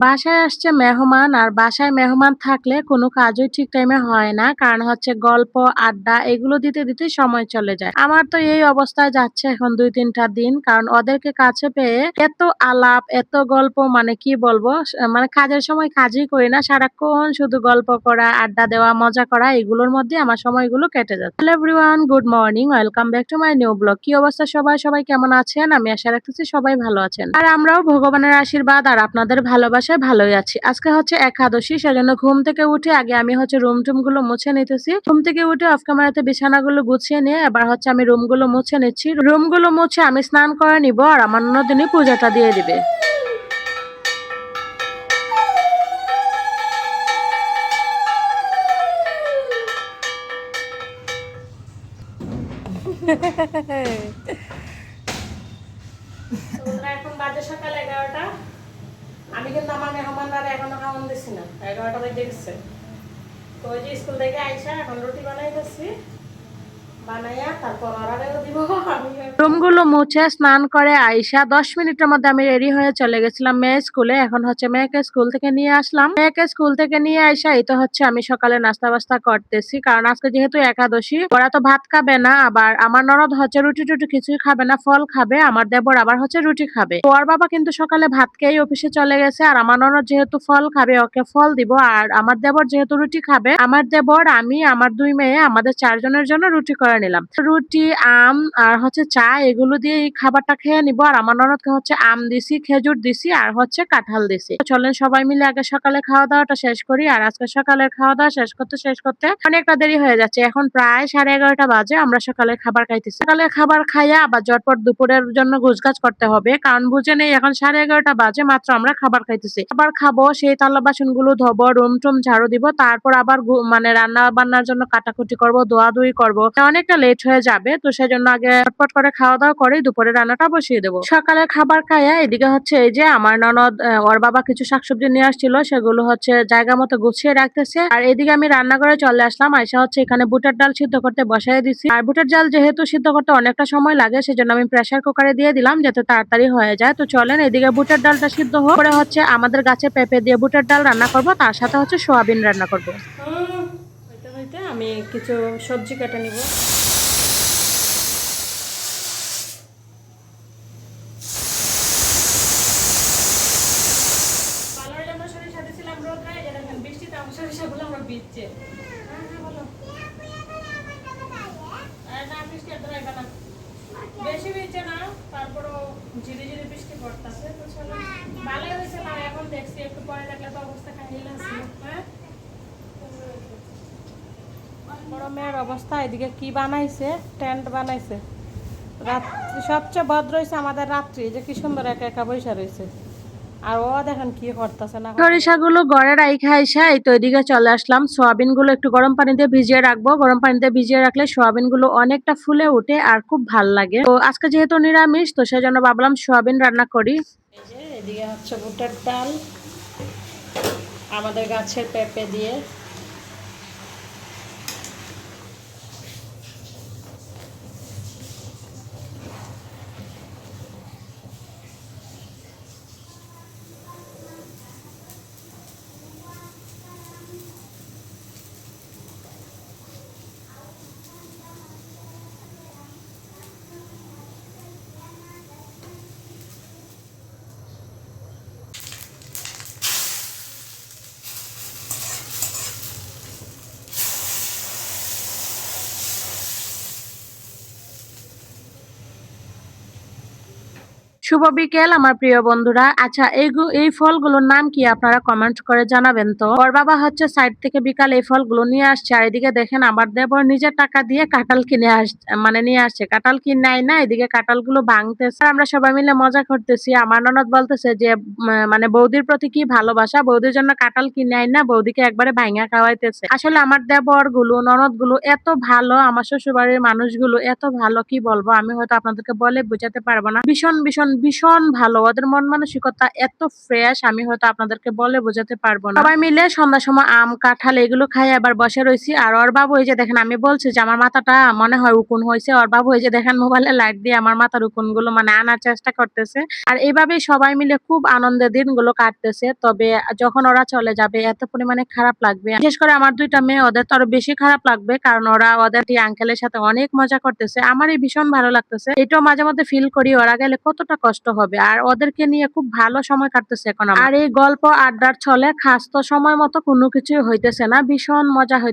বাসায় আসছে মেহমান আর বাসায় মেহমান থাকলে কোনো কাজই ঠিক টাইমে হয় না। কারণ হচ্ছে গল্প, আড্ডা এগুলো দিতে, দিতেই সময় চলে যায়। আমার তো এই অবস্থায় যাচ্ছে এখন ২-৩ টা দিন। কারণ ওদেরকে কাছে পেয়ে এত আলাপ, এত গল্প মানে কি বলবো? মানে কাজের সময় কাজই করি না। সারাক্ষণ শুধু গল্প করা, আড্ডা দেওয়া, মজা করা এগুলোর মধ্যে আমার সময়গুলো কেটে যাচ্ছে। Hello everyone, good morning. Welcome back to my new blog. কি অবস্থা সবার? সবাই কেমন আছেন? আমি আশা রাখতেছি সবাই ভালো আছেন। আর আমরাও ভগবানের আশীর্বাদ আর আপনাদের ভালোবাসায় ভালোই আছি। আজকে হচ্ছে একাদশী, সেজন্য ঘুম থেকে উঠে আগে আমি হচ্ছে রুম-টুম গুলো মুছে নিতেছি। ঘুম থেকে উঠে অফ ক্যামেরাতে বিছানাগুলো গুছিয়ে নিয়ে এবার হচ্ছে আমি রুমগুলো মুছে নিচ্ছি। রুমগুলো মুছে আমি স্নান করে নিবো আর আমার ননদিনী পূজাটা দিয়ে দিবে। এখন বাজে সকাল 11টা। আমি কিন্তু আমার মেহমানরা এখনো খাওয়ান দিছি না, 11টা বেজে গেছে। তো ওই যে স্কুল থেকে আইসা এখন রুটি বানাইতেছি, বানাইয়া তারপর অর্ডারও দিব। রুমগুলো মুছে স্নান করে আইসা 10 মিনিটের মধ্যে আমি রেডি হয়ে চলে গেছিলাম মেয়ের স্কুলে। এখন হচ্ছে মেয়েকে স্কুল থেকে নিয়ে আসলাম। মেয়েকে স্কুল থেকে নিয়ে আইসা এই তো হচ্ছে আমি সকালে নাস্তা বাস্তা করতেছি, কারণ আজকে যেহেতু একাদশী ওরা তো ভাত খাবে না, আবার আমার ননদ হচ্ছে রুটি টুটি কিছুই খাবে না, ফল খাবে। আমার দেবর আবার হচ্ছে রুটি খাবে। তো ওর বাবা কিন্তু সকালে ভাত খেয়েই অফিসে চলে গেছে, আর আমার ননদ যেহেতু ফল খাবে ওকে ফল দিব, আর আমার দেবর যেহেতু রুটি খাবে, আমার দেবর, আমি, আমার 2 মেয়ে আমাদের 4 জনের জন্য রুটি করে নিলাম। রুটি, আম আর হচ্ছে চা এগুলো দিয়ে এই খাবারটা খেয়ে নিবো। আর আমার ননদকে হচ্ছে আম দিছি, খেজুর দিছি আর হচ্ছে কাঁঠাল দিছি। তো চলেন সবাই মিলে আগে সকালে খাওয়া দাওয়াটা শেষ করি। আর আজকে সকালের খাওয়া দাওয়া শেষ করতে অনেকটা দেরি হয়ে যাচ্ছে। এখন প্রায় 11:30 বাজে, আমরা সকালে খাবার খাইতেছি। সকালে খাবার খাইয়া আবার ঝটপট দুপুরের জন্য গোছগাছ করতে হবে, কারণ বুঝে নেই এখন 11:30 বাজে মাত্র আমরা খাবার খাইতেছি। খাবার খাবো, সেই থালা বাসন গুলো ধোবো, রুম টুম ঝাড়ু দিব, তারপর আবার মানে রান্না বান্নার জন্য কাটাকুটি করবো, ধোয়াধুয়ি করবো। অনেকটা লেট হয়ে যাবে, তো সেজন্য আগে চটপট করে খাওয়া দাওয়া করে দুপুরে রান্নাটা বসিয়ে দেবো। সকালে খাবার খাইয়া এদিকে হচ্ছে এই যে আমার ননদ ওর বাবা কিছু শাকসবজি নিয়ে আসছিল, সেগুলো হচ্ছে জায়গা মতো গুছিয়ে রাখতেছে। আর এদিকে আমি রান্নাঘরে চলে আসলাম। আইসা হচ্ছে এখানে বুটের ডাল সিদ্ধ করতে বসাই দিছি। আর বুটের ডাল যেহেতু সিদ্ধ করতে অনেকটা সময় লাগে, সেজন্য আমি প্রেসার কুকারে দিয়ে দিলাম যাতে তাড়াতাড়ি হয়ে যায়। তো চলেন এদিকে বুটের ডালটা সিদ্ধ হোক, পরে হচ্ছে আমাদের গাছে পেঁপে দিয়ে বুটের ডাল রান্না করব, তার সাথে হচ্ছে সোয়াবিন রান্না করব। হইতে হইতে আমি কিছু সবজি কেটে নিব। সরিষাগুলো আমরা বিচ্ছে বেশি বিচ্ছে না, তারপরও ঝিরি ঝিরি বৃষ্টি পড়তেছে। তো চলো ভালোই হয়েছে না, এখন দেখছি একটু পরে দেখলে তো অবস্থা খাইল আছে। হ্যাঁ, বড় মেয়ের অবস্থা এদিকে কি বানাইছে, টেন্ট বানাইছে। রাত্রি সবচেয়ে ভদ্র হয়েছে আমাদের রাত্রি, যে কি সুন্দর একা একা বৈশা রয়েছে। আর ও দেখেন কি করতেছে না। সরিষাগুলো ঘরে রাইখা আইসা এই তো এদিকে চলে আসলাম। সোয়াবিন গুলো একটু গরম পানিতে ভিজিয়ে রাখবো। গরম পানিতে ভিজিয়ে রাখলে সোয়াবিন গুলো অনেকটা ফুলে ওঠে আর খুব ভাল লাগে। তো আজকে যেহেতু নিরামিষ, তো সেজন্য ভাবলাম সোয়াবিন রান্না করি। এই যে এদিকে হচ্ছে বুটের ডাল আমাদের গাছের পেঁপে দিয়ে। শুভ বিকেল আমার প্রিয় বন্ধুরা। আচ্ছা এই ফলগুলোর নাম কি আপনারা কমেন্ট করে জানাবেন তো। ওর বাবা হচ্ছে সাইড থেকে বিকাল এই ফলগুলো নিয়ে আসছে, আর এদিকে দেখেন আমার দেবর নিজের টাকা দিয়ে কাঁঠাল কিনে নিয়ে আসছে। কাঁঠাল কিনে আয় না, এদিকে কাঁঠালগুলো ভাঙতেছে, আমরা সবাই মিলে মজা করতেছি। আমার ননদ বলতেছে যে মানে বৌদির প্রতি কি ভালোবাসা, বৌদির জন্য কাঁঠাল কিনে আয় না, বৌদিকে একবারে ভাঙা খাওয়াইতেছে। আসলে আমার দেবর গুলো, ননদ গুলো এত ভালো, আমার শ্বশুর বাড়ির মানুষগুলো এত ভালো, কি বলবো, আমি হয়তো আপনাদেরকে বলে বোঝাতে পারবো না। ভীষণ ভীষণ ভীষণ ভালো। ওদের মন মানসিকতা এত ফ্রেশ, আমি হয়তো আপনাদেরকে বলে বোঝাতে পারবো না। সবাই মিলে সন্ধ্যার সময় আম, কাঁঠাল এগুলো খাই আবার বসে রইছি। আর ওর বাবু এই যে দেখেন, আমি বলছি যে আমার মাথাটা মনে হয় উকুন হইছে। ওর বাবু এই যে দেখেন মোবাইলে লাইট দিয়ে আমার মাথার উকুনগুলো মানে আনার চেষ্টা করতেছে। আর এভাবেই সবাই মিলে খুব আনন্দের দিনগুলো কাটতেছে। তবে যখন ওরা চলে যাবে এত পরিমাণে খারাপ লাগবে। বিশেষ করে আমার ২ টা মেয়ে, ওদের তো আরো বেশি খারাপ লাগবে। কারণ ওরা ওদের আঙ্কেলের সাথে অনেক মজা করতেছে। আমারই ভীষণ ভালো লাগতেছে। এটাও মাঝে মধ্যে ফিল করি ওরা গেলে কতটা কষ্ট হবে। আর ওদেরকে নিয়ে খুব ভালো সময় কাটতেছে এখন আমার। আর এই গল্প আড্ডার ছলে খাস তো সময় মতো কোনো কিছুই হইতেছে না। ভীষণ মজা হইতেছে।